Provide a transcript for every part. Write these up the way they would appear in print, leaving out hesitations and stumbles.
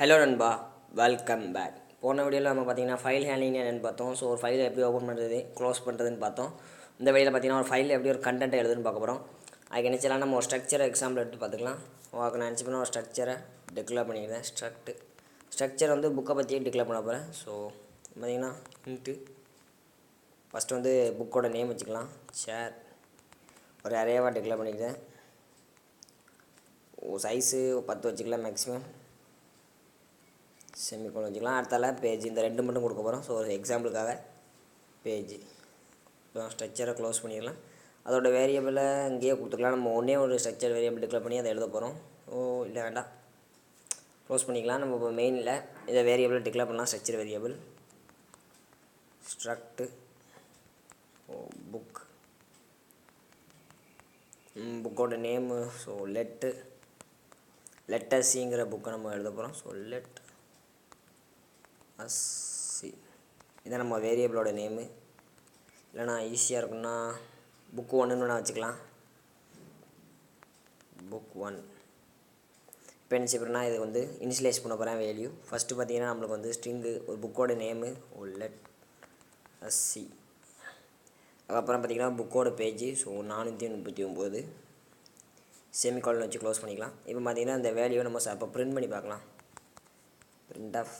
Hello நண்பா, welcome back. போன வீடியோவில் நம்ம பார்த்தீங்கன்னா ஃபைல் ஹேண்ட்லிங் என்னென்னு பார்த்தோம். ஸோ ஒரு ஃபைலை எப்படி ஓப்பன் பண்ணுறது, க்ளோஸ் பண்ணுறதுன்னு பார்த்தோம். இந்த வீடியோவில் பார்த்தீங்கன்னா ஒரு ஃபைலில் எப்படி ஒரு கண்டென்ட் எழுதுன்னு பார்க்க போகிறோம். அதுக்கு என்ன செய்யலாம், நம்ம ஒரு ஸ்ட்ரக்சரை எக்ஸாம்பிள் எடுத்து பார்த்துக்கலாம். நான் நினச்சி பண்ண ஒரு ஸ்ட்ரக்சரை டிக்ளேர் பண்ணிக்கிறேன். ஸ்ட்ரக்சர் வந்து புக்கை பற்றியே டிக்ளேர் பண்ண போகிறேன். ஸோ பார்த்தீங்கன்னா ஃபஸ்ட்டு வந்து புக்கோட நேம் வச்சுக்கலாம். ஷேர் ஒரு அரேவாக டிக்ளேர் பண்ணிக்கிறேன். சைஸு 10 வச்சுக்கலாம் மேக்ஸிமம். செமிகோலன் வச்சுக்கலாம். அடுத்தால பேஜ், இந்த ரெண்டு மட்டும் கொடுக்க போகிறோம். ஸோ ஒரு எக்ஸாம்பிளுக்காக பேஜ். ஸ்ட்ரக்சரை க்ளோஸ் பண்ணிடலாம். அதோட வேரியபிளை இங்கேயே கொடுத்துக்கலாம். நம்ம ஒன்றே ஒரு ஸ்ட்ரக்சர் வேரியபிள் டிக்ளேர் பண்ணி அதை எழுத போகிறோம். இல்லை வேண்டாம், க்ளோஸ் பண்ணிக்கலாம். நம்ம இப்போ மெயினில் இதை வேரியபிளை டிக்ளேர் பண்ணலாம். ஸ்ட்ரக்சர் வேரியபிள் ஸ்ட்ரக்ட் புக், புக்கோட நேமு. ஸோ லெட்டர் சிங்கிற புக்கை நம்ம எழுத போகிறோம். ஸோ லெட் சி, இதான் நம்ம வேரியபிளோட நேமு. இல்லைனா ஈஸியாக இருக்குன்னா புக் 1ன்னு நான் வச்சுக்கலாம். புக் 1. இப்போ என்ன செய்யணும்னா இது வந்து இனிஷியலைஸ் பண்ண போகிறேன் வேல்யூ. ஃபஸ்ட்டு பார்த்தீங்கன்னா நம்மளுக்கு வந்து ஸ்ட்ரிங்கு ஒரு புக்கோட நேமு லெட் சி. அதுக்கப்புறம் பார்த்தீங்கன்னா புக்கோட பேஜ். ஸோ 439 செமிகாலன் வச்சு க்ளோஸ் பண்ணிக்கலாம். இப்போ பார்த்தீங்கன்னா இந்த வேல்யூவை நம்ம இப்போ பிரிண்ட் பண்ணி பார்க்கலாம். printf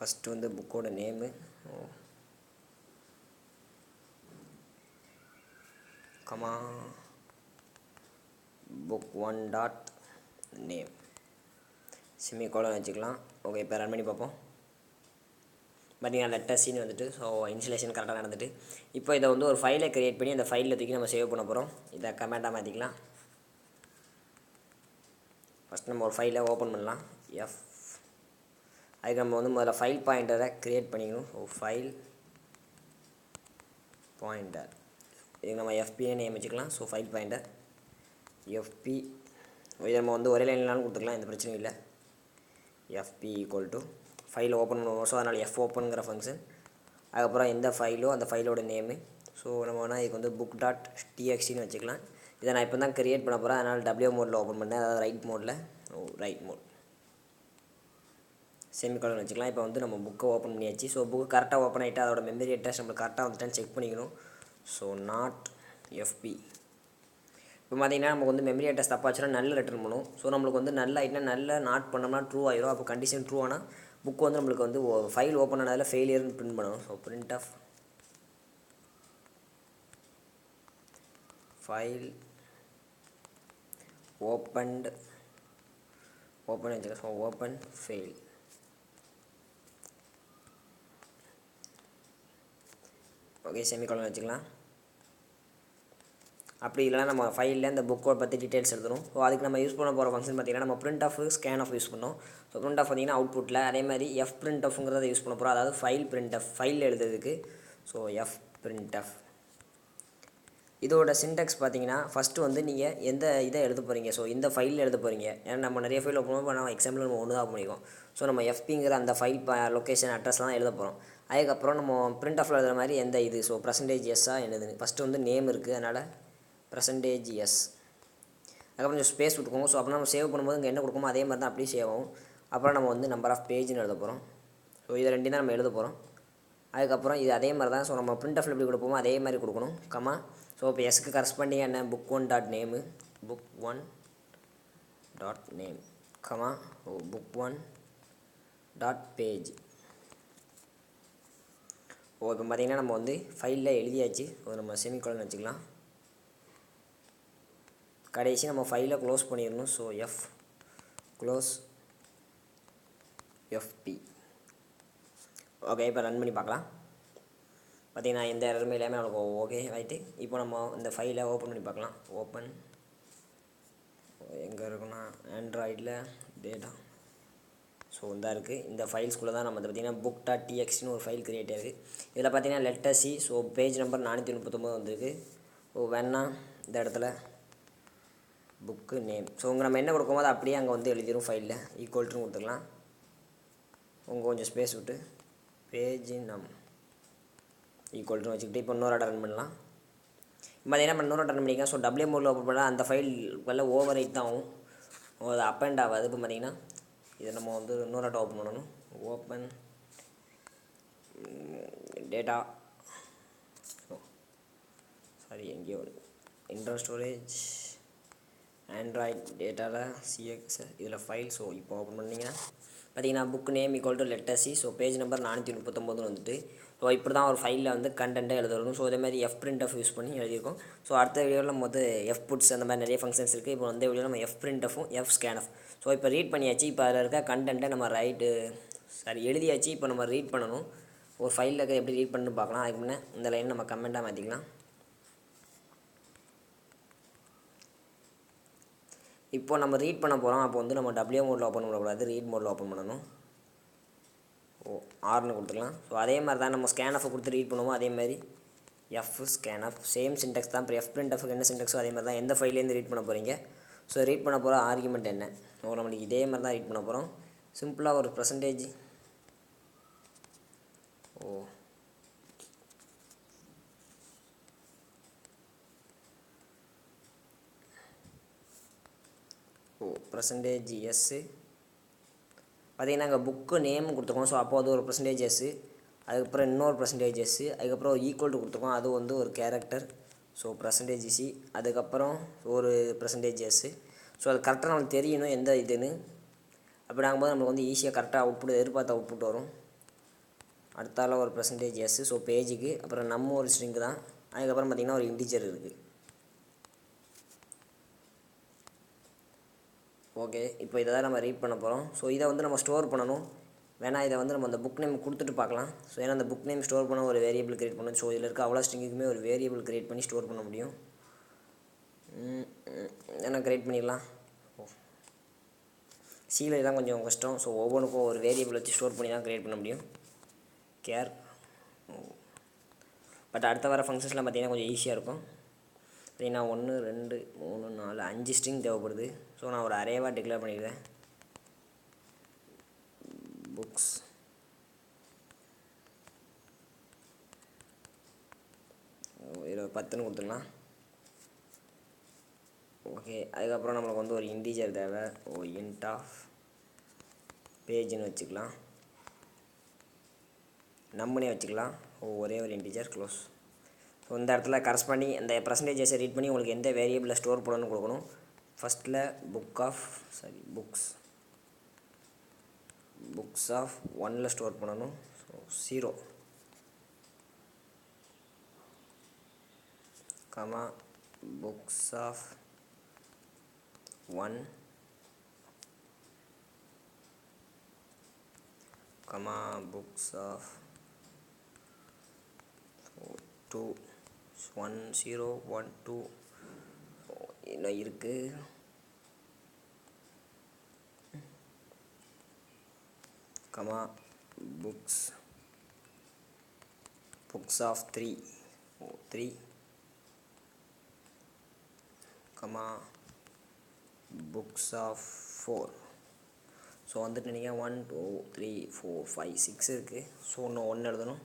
ஃபஸ்ட்டு வந்து புக்கோட name, comma book 1 dot name semicolon வச்சுக்கலாம். ஓகே, இப்போ ரன் பண்ணி பார்ப்போம். பார்த்தீங்கன்னா லெட்டர் சீன் வந்துட்டு. ஸோ இன்ஸ்டலேஷன் கரெக்டாக நடந்துட்டு. இப்போ இதை வந்து ஒரு ஃபைலை க்ரியேட் பண்ணி அந்த ஃபைலில் தூக்கி நம்ம சேவ் பண்ண போகிறோம். இதை கமெண்டாக மாற்றிக்கலாம். ஃபஸ்ட் நம்ம ஒரு ஃபைலை ஓப்பன் பண்ணலாம். அதுக்கு நம்ம வந்து முதல்ல ஃபைல் பாயிண்டரை க்ரியேட் பண்ணிக்கணும். ஸோ ஃபைல் பாயிண்டர், இதுக்கு நம்ம எஃபின்னு நேம் வச்சுக்கலாம். So file pointer FP. இதை நம்ம வந்து ஒரே லைன்லாம் கொடுத்துக்கலாம், எந்த பிரச்சனையும் இல்லை. FP equal to file open பண்ணுவோம். ஸோ அதனால் எஃப் ஓப்பனுங்கிற ஃபங்க்ஷன். அதுக்கப்புறம் எந்த ஃபைலோ அந்த ஃபைலோட நேமு. ஸோ நம்ம வேணால் இதுக்கு வந்து புக் டாட் டிஎக்ஸ்டின்னு வச்சுக்கலாம். இதை நான் இப்போ தான் க்ரியேட் பண்ண போகிறேன். அதனால் டபிள்யூ மோடில் ஓப்பன் பண்ணேன், அதாவது ரைட் மோட் செமிகாலன் வச்சுக்கலாம். இப்போ வந்து நம்ம புக்கை ஓப்பன் பண்ணியாச்சு. ஸோ புக்கு கரெக்டாக ஓப்பன் ஆகிட்டு அதோட மெமரி அட்ரஸ் நம்மளுக்கு கரெக்டாக வந்துட்டான்னு செக் பண்ணிக்கணும். So not FP. இப்போ பார்த்தீங்கன்னா நமக்கு வந்து மெமரி அட்ரஸ் தப்பாச்சுன்னா நல்ல ரிட்டர்ன் பண்ணும். ஸோ நம்மளுக்கு வந்து நல்ல ஆகிட்டுனா நல்ல நாட் பண்ணோம்னா ட்ரூ ஆயிரும். அப்போ கண்டிஷன் ட்ரூ ஆனால் புக்கு வந்து நம்மளுக்கு வந்து ஃபைல் ஓப்பன் ஆனதில் ஃபெயிலியர்னு பிரிண்ட் பண்ணணும். ஸோ printf ஃபைல் ஓப்பன் வச்சுக்கலாம். So open fail. Okay, semicolon வச்சுக்கலாம். அப்படி இல்லைனா நம்ம ஃபைலில் இந்த புக்கோட பற்றி டீட்டெயில்ஸ் எழுதணும். ஸோ அதுக்கு நம்ம யூஸ் பண்ண போகிற ஃபங்க்ஷன் பார்த்திங்கன்னா நம்ம printf scanf யூஸ் பண்ணோம். ஸோ printf பார்த்திங்கன்னா அவுட்புட்டில், அதே மாதிரி fprintfங்கிறத யூஸ் பண்ண போகிறோம். அதாவது ஃபைல் printf, ஃபைல் எழுதுறதுக்கு. ஸோ fprintf இதோட சின்டெக்ஸ் பார்த்தீங்கன்னா ஃபஸ்ட்டு வந்து நீங்கள் எந்த இதை எழுத போகிறீங்க. ஸோ இந்த ஃபைலில் எழுத போகிறீங்க. ஏன்னா நம்ம நிறைய ஃபைல் ஓப்பன் பண்ணால் எக்ஸாம்பிள் நம்ம ஒன்று தான் பண்ணிக்கோம். ஸோ நம்ம எஃபிங்கிற அந்த ஃபைல் லொக்கேஷன் அட்ரஸ்லாம் எழுத போகிறோம். அதுக்கப்புறம் நம்ம printfல எழுதுற மாதிரி எந்த இது. ஸோ %s என்னதுன்னு ஃபஸ்ட்டு வந்து நேம் இருக்குது, அதனால் %s. அதுக்கப்புறம் கொஞ்சம் ஸ்பேஸ் விட்டுக்கோங்க. ஸோ அப்புறம் நம்ம சேவ் பண்ணும்போது இங்கே என்ன கொடுக்குமோ அதே மாதிரி தான் அப்படியே சேவ் ஆகும். அப்புறம் நம்ம வந்து நம்பர் ஆஃப் பேஜ்னு எழுத போகிறோம். ஸோ இதை ரெண்டையும் தான் நம்ம எழுத போகிறோம். அதுக்கப்புறம் இது அதே மாதிரி தான். ஸோ நம்ம printfல எப்படி கொடுப்போமோ அதே மாதிரி கொடுக்கணும், கமா. ஸோ இப்போ எஸ்க்கு கரஸ்பாண்டிங் என்ன, book 1 dot name, book 1 dot name, comma book 1 dot page. இப்போ பார்த்தீங்கன்னா நம்ம வந்து ஃபைலில் எழுதியாச்சு. நம்ம செமிகாலன் வச்சுக்கலாம். கடைசி நம்ம ஃபைலை க்ளோஸ் பண்ணிடணும். So close FP. ஓகே, இப்போ ரன் பண்ணி பார்க்கலாம். பார்த்திங்கன்னா எந்த எரருமே எல்லாமே நம்மளுக்கு ஓகே ஆகிட்டு. இப்போ நம்ம இந்த ஃபைலை ஓப்பன் பண்ணி பார்க்கலாம். ஓப்பன் எங்கே இருக்குன்னா ஆண்ட்ராய்டில் டேட்டா. ஸோ இந்த இருக்குது. இந்த ஃபைல்ஸ்குள்ளே தான் நம்ம பார்த்திங்கன்னா புக் டாட் டிஎக்ஸ்டின்னு ஒரு ஃபைல் க்ரியேட் ஆகுது. இதில் பார்த்திங்கன்னா letter C. So page number 439 வந்திருக்கு. ஸோ வேணா இந்த இடத்துல புக்கு நேம். ஸோ உங்கள் நம்ம என்ன கொடுக்கும்போது அப்படியே அங்கே வந்து எழுதிடும் ஃபைலில். ஈக்குவல்ட்டுன்னு கொடுத்துக்கலாம். உங்கள் கொஞ்சம் ஸ்பேஸ் விட்டு பேஜ் நம் ஈக்குவல்ட்டுன்னு வச்சுக்கிட்டு இப்போ இன்னொரு ரன் பண்ணலாம். பார்த்தீங்கன்னா நம்ம இன்னொரு ரன் பண்ணிக்கலாம். ஸோ டபிள்யூ மோடில் ஓப்பன் பண்ணால் அந்த ஃபைல் ஓவர் ரைட் தான் ஆகும். அது அப்பண்ட் ஆகாது. இப்போ பார்த்தீங்கன்னா இதை நம்ம வந்து இன்னொரு ஆட்டோ ஓப்பன் பண்ணணும். ஓப்பன் டேட்டா, சாரி எங்கேயோ இன்டர் ஸ்டோரேஜ் ஆண்ட்ராய்ட் டேட்டாவில் சிஎக்ஸ் இதில் ஃபைல். ஸோ இப்போ ஓப்பன் பண்ணிங்கன்னா பார்த்தீங்கன்னா book name equal to letter C. So page number 439 வந்துட்டு. ஸோ இப்படி தான் ஒரு ஃபைலில் வந்து கண்டென்ட்டை எழுதணும். ஸோ இதேமாதிரி fprintf யூஸ் பண்ணி எழுதியிருக்கோம். ஸோ அடுத்த வீடியோவில் நம்ம வந்து fputs அந்த மாதிரி நிறைய ஃபங்க்ஷன்ஸ் இருக்குது. இப்போ வந்து வீடியோவில் நம்ம fprintfும் fscanf. ஸோ இப்போ ரீட் பண்ணியாச்சு. இப்போ அதில் இருக்க கண்டென்ட்டை நம்ம எழுதியாச்சு. இப்போ நம்ம ரீட் பண்ணணும். ஒரு ஃபைலில் இருக்க எப்படி ரீட் பண்ணு பார்க்கலாம். அதுக்கு முன்னே இந்த லைன் நம்ம கமெண்ட்டாக மாற்றிக்கலாம். இப்போ நம்ம ரீட் பண்ண போகிறோம். அப்போ வந்து நம்ம டபிள்யூ மோடில் ஓப்பன் பண்ணக்கூடாது, ரீட் மோடில் ஓப்பன் பண்ணணும். ஆர்னு கொடுத்துக்கலாம். ஸோ அதே மாதிரி தான் நம்ம ஸ்கேனஃப் கொடுத்து ரீட் பண்ணுவோம். அதே மாதிரி fscanf சேம் சின்டெக்ஸ் தான். இப்போ fprintfக்கு என்ன சின்டெக்ஸோ அதே மாதிரி தான். எந்த ஃபைல்லேருந்து ரீட் பண்ண போகிறீங்க, ஸோ ரீட் பண்ண போகிற ஆர்குமெண்ட் என்ன, ஸோ நம்மளுக்கு இதே மாதிரி தான் ரீட் பண்ண போகிறோம். சிம்பிளாக ஒரு பர்சன்டேஜ் பர்சன்டேஜ் எஸ்ஸு பார்த்தீங்கன்னா அங்கே புக்கு நேம் கொடுத்துருக்கோம். ஸோ அப்போ அது ஒரு பர்சன்டேஜ் எஸ்ஸு. அதுக்கப்புறம் இன்னொரு பர்சன்டேஜ் எஸ்ஸு. அதுக்கப்புறம் ஒரு ஈக்குவல் டு கொடுத்துருக்கோம். அது வந்து ஒரு கேரக்டர். So percentage C. அதுக்கப்புறம் ஒரு பர்சன்டேஜ் எஸ்ஸு. ஸோ அது கரெக்டாக நம்மளுக்கு தெரியணும் எந்த இதுன்னு. அப்படி ஆகும்போது நம்மளுக்கு வந்து ஈஸியாக கரெக்டாக அவுட்புட் எதிர்பார்த்த அவுட்புட் வரும். அடுத்தால ஒரு பர்சன்டேஜ் எஸ்ஸு. ஸோ பேஜுக்கு அப்புறம் நம்ம ஒரு ஸ்ட்ரிங்கு தான். அதுக்கப்புறம் பார்த்திங்கன்னா ஒரு இன்டிஜர் இருக்குது. ஓகே, இப்போ இதை தான் நம்ம ரீட் பண்ண போகிறோம். ஸோ இதை வந்து நம்ம ஸ்டோர் பண்ணணும். வேணால் இதை வந்து நம்ம அந்த புக் நேம் கொடுத்துட்டு பார்க்கலாம். ஸோ ஏன்னா அந்த புக் நேம் ஸ்டோர் பண்ண ஒரு வேரியபிள் கிரியேட் பண்ணணும். ஸோ இதில் இருக்க அவ்வளோ ஸ்ட்ரிங்குக்குமே ஒரு வேரியபிள் கிரியேட் பண்ணி ஸ்டோர் பண்ண முடியும். ஏன்னா கிரியேட் பண்ணிடலாம். சியில் தான் கொஞ்சம் கஷ்டம். ஸோ ஒவ்வொன்றுக்கும் ஒரு வேரியபிள் வச்சு ஸ்டோர் பண்ணி தான் கிரியேட் பண்ண முடியும். கேர் பட் அடுத்த வர ஃபங்க்ஷன்ஸ்லாம் பார்த்திங்கன்னா கொஞ்சம் ஈஸியாக இருக்கும். பார்த்தீங்கன்னா 1 2 3 4 5 ஸ்ட்ரிங் தேவைப்படுது. ஸோ நான் ஒரு அரேவாக டிக்ளேர் பண்ணிக்கிறேன். புக்ஸ் இதில் 10ன்னு கொடுத்துடலாம். ஓகே, அதுக்கப்புறம் நம்மளுக்கு வந்து ஒரு இன்டீஜர் தேவை. இன்ட் ஆஃப் பேஜ்னு வச்சுக்கலாம். நம்மனே வச்சுக்கலாம். ஒரே ஒரு இன்டீஜர் க்ளோஸ். ஸோ இந்த இடத்துல கரஸ்பாண்டிங் இந்த பர்சன்டேஜஸை ரீட் பண்ணி உங்களுக்கு எந்த வேரியபிளில் ஸ்டோர் பண்ணணும்னு கொடுக்கணும். ஃபஸ்ட்டில் புக்ஸ் ஆஃப் 1ல் ஸ்டோர் பண்ணணும். So 0 comma books of 1 comma books of 2 1 0 1 2 இன்னும் இருக்குது. Comma books of 3 3 comma books of 4. So வந்துட்டு நீங்கள் 1 2 3 4 5 6 இருக்குது. ஸோ இன்னும் 1 எழுதணும்.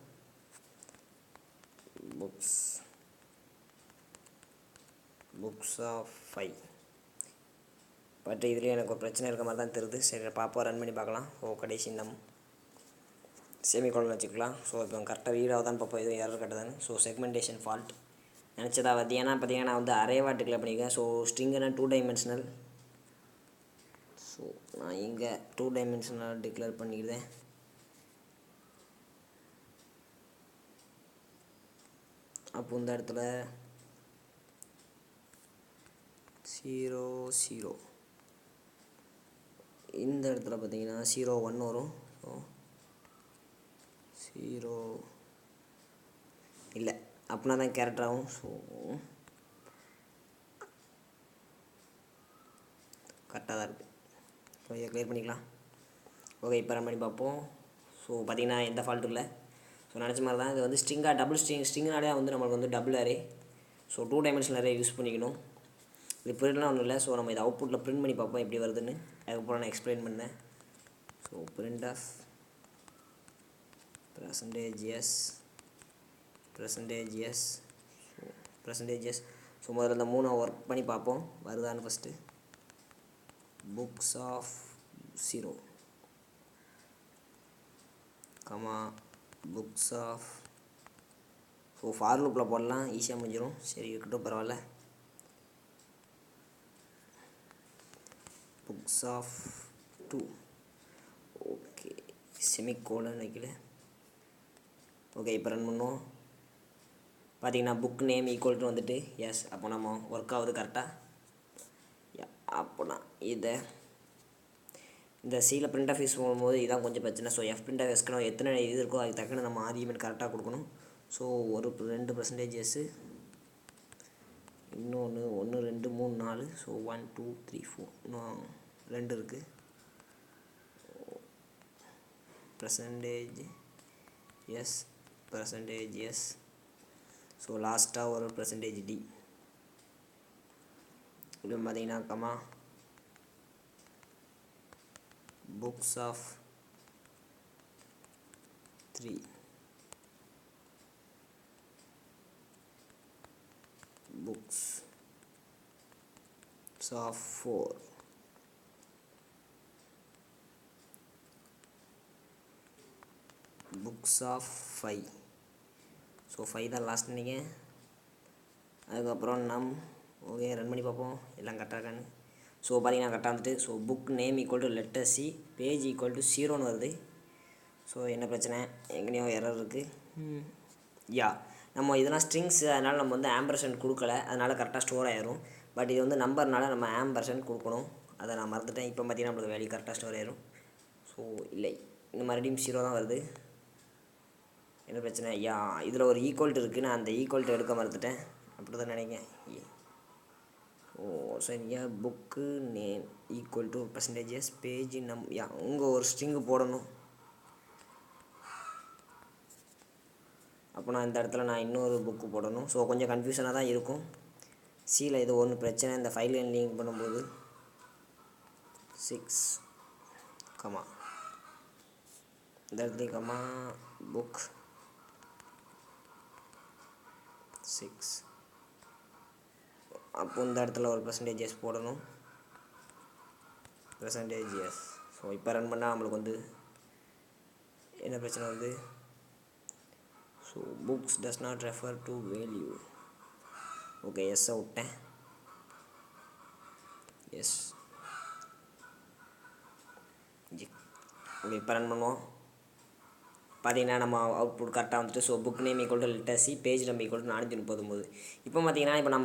Books of 5. பட் இதுலேயே எனக்கு ஒரு பிரச்சனை இருக்க மாதிரி தான் தெரியுது. சரி பார்ப்போம், ரன் பண்ணி பார்க்கலாம். கடைசி நம்ம செமிகோலன் வச்சுக்கலாம். ஸோ இப்போ கரெக்டாக ரீட் ஆகுதான்னு பார்ப்போம், எதுவும் எரர் கட்டுதான்னு. ஸோ செக்மெண்டேஷன் ஃபால்ட் நினச்சதா பார்த்தீங்கன்னா நான் வந்து அரேவாக டிக்ளேர் பண்ணியிருக்கேன். ஸோ ஸ்ட்ரிங்குனா 2 டைமென்ஷனல். ஸோ நான் இங்கே 2 டைமென்ஷனல் டிக்ளேர் பண்ணிக்கிறேன். அப்போ இந்த இடத்துல 0 0 இந்த இடத்துல பார்த்தீங்கன்னா 0 1 வரும். ஸோ 0 இல்லை அப்படின்னா தான் கேரக்டர் ஆகும். ஸோ கரெக்டாக தான் இருக்குது. ஸோ இதை க்ளியர் பண்ணிக்கலாம். ஓகே, இப்போ ரன் பண்ணி பார்ப்போம். ஸோ பார்த்திங்கன்னா எந்த ஃபால்ட்டும் இல்லை. ஸோ நினச்ச மாதிரி தான். இது வந்து ஸ்ட்ரிங்னாலே வந்து நம்மளுக்கு வந்து double array. So 2 dimensional array use பண்ணிக்கணும். இது பிரிண்ட்லாம் ஒன்றும் இல்லை. ஸோ நம்ம இதை அவுட்புட்டில் பிரிண்ட் பண்ணி பார்ப்போம் எப்படி வருதுன்னு. அதுக்கப்புறம் நான் எக்ஸ்பிளைன் பண்ணேன். So print of percentage S. So முதல்ல இந்த 3 ஒர்க் பண்ணி பார்ப்போம் வருதான்னு ஃபஸ்ட்டு. books of 0 கமா books of ஸோ ஃபார் லூப்பில் போடலாம், ஈஸியாக முடிஞ்சிடும். சரி இருக்கட்டும், பரவாயில்ல. books of 2 ஓகே, செமிகோலன் வைக்கல. ஓகே, இப்போ ரன் பண்ணுவோம். பார்த்தீங்கன்னா புக் நேம் ஈக்குவல் டு வந்துட்டு எஸ். அப்போ நம்ம ஒர்க் ஆகுது கரெக்டாக. அப்போனா இந்த சியில் printf யூஸ் பண்ணும்போது இதான் கொஞ்சம் பிரச்சனை. ஸோ fprintf எஸ்கணும் எத்தனை இது இருக்கோ அதுக்கு தக்கன நம்ம ஆர்குமெண்ட் கரெக்டாக கொடுக்கணும். ஸோ ஒரு 2% எஸ், இன்னொன்று 1 2 3 4. ஸோ 1 2 3 4, இன்னும் 2 இருக்குது. % எஸ், % எஸ். ஸோ லாஸ்ட்டாக ஒரு % டி. இப்படி பார்த்தீங்கன்னா comma books of 3 books of 4 books of 5. So 5 தான் லாஸ்ட் நீங்கள். அதுக்கப்புறம் ஓகே ரன் பண்ணி பார்ப்போம் எல்லாம் கரெக்டாக இருக்கான்னு. ஸோ பார்த்தீங்கன்னா கரெக்டாக வந்துட்டு. So book name equal to letter C, page equal to 0ன்னு வருது. ஸோ என்ன பிரச்சனை, எங்கேயோ எரர் இருக்குது. நம்ம இதெல்லாம் ஸ்ட்ரிங்ஸ், அதனால் நம்ம வந்து ஆம்பர்சன்ட் கொடுக்கல, அதனால் கரெக்டாக ஸ்டோர் ஆயிரும். பட் இது வந்து நம்பர்னால நம்ம ஆம்பர்சன்ட் கொடுக்கணும், அதை நான் மறந்துட்டேன். இப்போ பார்த்தீங்கன்னா நம்மளுக்கு வேல்யூ கரெக்டாக ஸ்டோர் ஆயிரும். ஸோ இல்லை, இந்த மறுபடியும் 0 தான் வருது. என்ன பிரச்சனை, இதில் ஒரு ஈக்குவல்ட்டு இருக்குது, நான் அந்த ஈக்குவல்ட்டு எடுக்க மறந்துட்டேன். அப்படி தான் நினைக்கிறேன். சரியா, book name equal to % page உங்கள் ஒரு ஸ்ட்ரிங்கு போடணும். அப்போ நான் இந்த இடத்துல நான் இன்னொரு புக்கு போடணும். ஸோ கொஞ்சம் கன்ஃபியூஷனாக தான் இருக்கும். சியில் இது ஒன்று பிரச்சனை, இந்த ஃபைல் லிங்க் பண்ணும்போது 6 கமா இந்த இடத்துல கமா புக் 6. அப்போ இந்த இடத்துல ஒரு % போடணும், %. ஸோ இப்போ ரன் பண்ணால் நம்மளுக்கு வந்து என்ன பிரச்சனை வருது. So books does not refer to value. Okay, எஸ்ஸை விட்டேன். எஸ் ஓகே, இப்போ ரன் பண்ணுவோம். பார்த்தீங்கன்னா நம்ம அவுட்புட் கரெக்டாக வந்துட்டு. So book name equal to letter C, page number equal to 439. இப்போ பார்த்தீங்கன்னா இப்போ நான்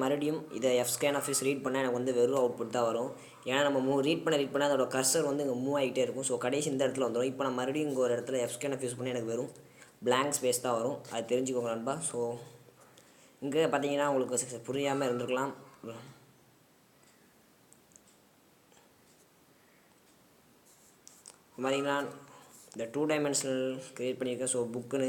மறுபடியும் இதை fscanf ரீட் பண்ணால் எனக்கு வந்து வெறும் அவுட்புட் தான் வரும். ஏன்னா நம்ம ரீட் பண்ண அதோட கர்சர் வந்து இங்கே மூவ் ஆகிட்டே இருக்கும். ஸோ கடைசி இந்த இடத்துல வந்துடும். இப்போ நான் மறுபடியும் இங்கே ஒரு இடத்துல fscanf யூஸ் பண்ணி எனக்கு வெறும் blank ஸ்பேஸ் தான் வரும். அது தெரிஞ்சுக்கோங்க நண்பா. ஸோ இங்கே பார்த்தீங்கன்னா உங்களுக்கு புரியாமல் இருந்திருக்கலாம். பார்த்தீங்கன்னா இந்த 2 டைமென்ஷனல் க்ரியேட் பண்ணியிருக்கேன். ஸோ புக்குன்னு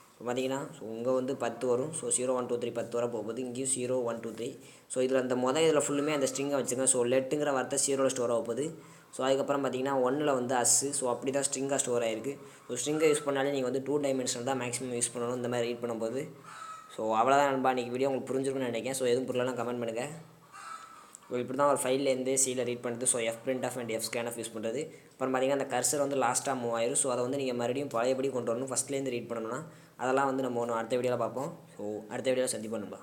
இப்போ பார்த்தீங்கன்னா ஸோ இங்கே வந்து 10 வரும். ஸோ 0 1 2 3 10 வர போகுது. இங்கேயும் 0 1 2 3. ஸோ இதில் அந்த இதில் ஃபுல்லுமே அந்த ஸ்ட்ரிங்கை வச்சுருங்க. ஸோ லெட்டுங்கிற வார்த்தை 0ல் ஸ்டோர் ஆக போகுது. ஸோ அதுக்கப்புறம் பார்த்தீங்கன்னா 1ல் வந்து அஸ்ஸு. ஸோ அப்படி தான் ஸ்ட்ரிங்காக ஸ்டோர் ஆகிருக்கு. ஸோ ஸ்ட்ரிங்கை யூஸ் பண்ணாலே நீங்கள் வந்து 2 டைமென்ஷனல் தான் மேக்ஸிமம் யூஸ் பண்ணணும் இந்த மாதிரி ரீட் பண்ணும்போது. ஸோ அவ்வளோதான் நண்பா, இன்றைக்கி வீடியோ உங்களுக்கு புரிஞ்சிருக்குன்னு நினைக்கிறேன். ஸோ எதுவும் புரியலனா கமெண்ட் பண்ணுங்கள். ஸோ இப்படி தான் ஒரு ஃபைல்லேருந்து சியில் ரீட் பண்ணுறது. So fprintf and fscanf use பண்ணுறது. அப்புறம் பார்த்தீங்கன்னா அந்த கர்சர் வந்து லாஸ்ட்டாக மூவ் ஆயிரும். ஸோ அதை வந்து நீங்கள் மறுபடியும் பழையபடி கொண்டு வரணும். ஃபஸ்ட்லேருந்து ரீட் பண்ணணும்னா அதெல்லாம் வந்து நம்ம அடுத்த வீடியோவில் பார்ப்போம். ஸோ அடுத்த வீடியோவில் சந்திப்போம் நண்பா.